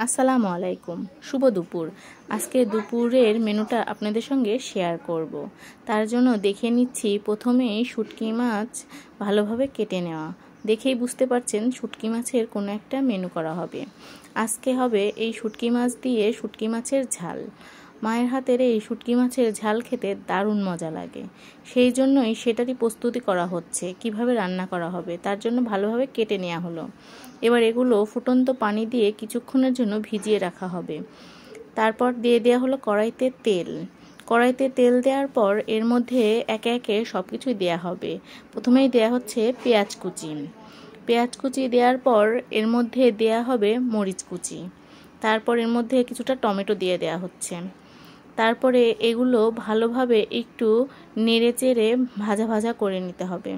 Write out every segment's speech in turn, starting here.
আসসালামু আলাইকুম, শুভ দুপুর। আজকে দুপুরের মেনুটা আপনাদের সঙ্গে শেয়ার করব। তার জন্য দেখে নিচ্ছি প্রথমেই শুটকি মাছ ভালোভাবে কেটে নেওয়া। দেখেই বুঝতে পারছেন শুটকি মাছের কোনো একটা মেনু করা হবে। আজকে হবে এই শুটকি মাছ দিয়ে শুটকি মাছের ঝাল। মায়ের হাতের এই শুটকি মাছের ঝাল খেতে দারুণ মজা লাগে, সেই জন্যই সেটারই প্রস্তুতি করা হচ্ছে। কিভাবে রান্না করা হবে তার জন্য ভালোভাবে কেটে নেওয়া হলো। এবার এগুলো ফুটন্ত পানি দিয়ে কিছুক্ষণের জন্য ভিজিয়ে রাখা হবে। তারপর দিয়ে দেওয়া হলো কড়াইতে তেল দেওয়ার পর এর মধ্যে একে একে সব কিছুই দেওয়া হবে। প্রথমেই দেওয়া হচ্ছে পেঁয়াজ কুচি দেওয়ার পর এর মধ্যে দেওয়া হবে মরিচ কুচি। তারপর এর মধ্যে কিছুটা টমেটো দিয়ে দেওয়া হচ্ছে। তারপরে এগুলো ভালোভাবে একটু নেড়ে চেড়ে ভাজা ভাজা করে নিতে হবে।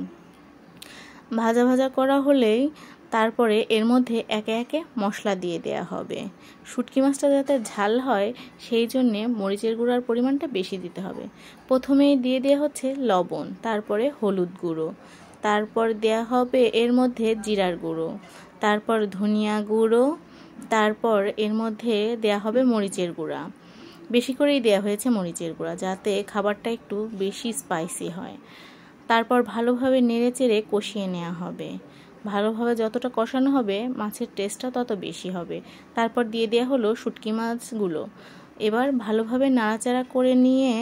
ভাজা ভাজা করা হলেই তারপরে এর মধ্যে একে একে মশলা দিয়ে দেওয়া হবে। শুটকি মাছটা যাতে ঝাল হয় সেই জন্যে মরিচের গুঁড়ার পরিমাণটা বেশি দিতে হবে। প্রথমেই দিয়ে দেওয়া হচ্ছে লবণ, তারপরে হলুদ গুঁড়ো, তারপর দেওয়া হবে এর মধ্যে জিরার গুঁড়ো, তারপর ধনিয়া গুঁড়ো, তারপর এর মধ্যে দেওয়া হবে মরিচের গুঁড়া। বেশি করেই দেওয়া হয়েছে মরিচের গুঁড়া, যাতে খাবারটা একটু বেশি স্পাইসি হয়। তারপর ভালোভাবে নেড়েচেড়ে কষিয়ে নেওয়া হবে। ভালোভাবে যতটা কষানো হবে মাছের টেস্টটা তত বেশি হবে। তারপর দিয়ে দেওয়া হলো শুটকি মাছগুলো। এবার ভালোভাবে নাড়াচাড়া করে নিয়ে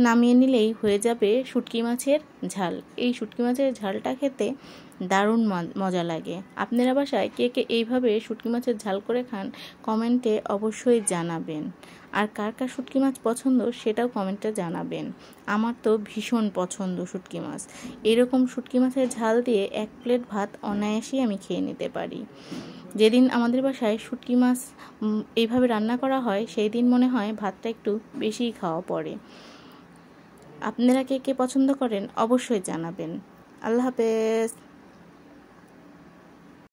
নামিয়ে নিলেই হয়ে যাবে শুটকি মাছের ঝাল। এই শুটকি মাছের ঝালটা খেতে দারুণ মজা লাগে। আপনারা বাসায় কে কে এইভাবে শুটকি মাছের ঝাল করে খান কমেন্টে অবশ্যই জানাবেন। আর কার কার শুটকি মাছ পছন্দ সেটাও কমেন্টে জানাবেন। আমার তো ভীষণ পছন্দ শুটকি মাছ। এরকম শুটকি মাছের ঝাল দিয়ে 1 প্লেট ভাত অনায়াসেই আমি খেয়ে নিতে পারি। যেদিন আমাদের বাসায় শুটকি মাছ এইভাবে রান্না করা হয় সেই দিন মনে হয় ভাতটা একটু বেশিই খাওয়া পড়ে। আপনারা কে কে পছন্দ করেন অবশ্যই জানাবেন। আল্লাহ হাফেজ।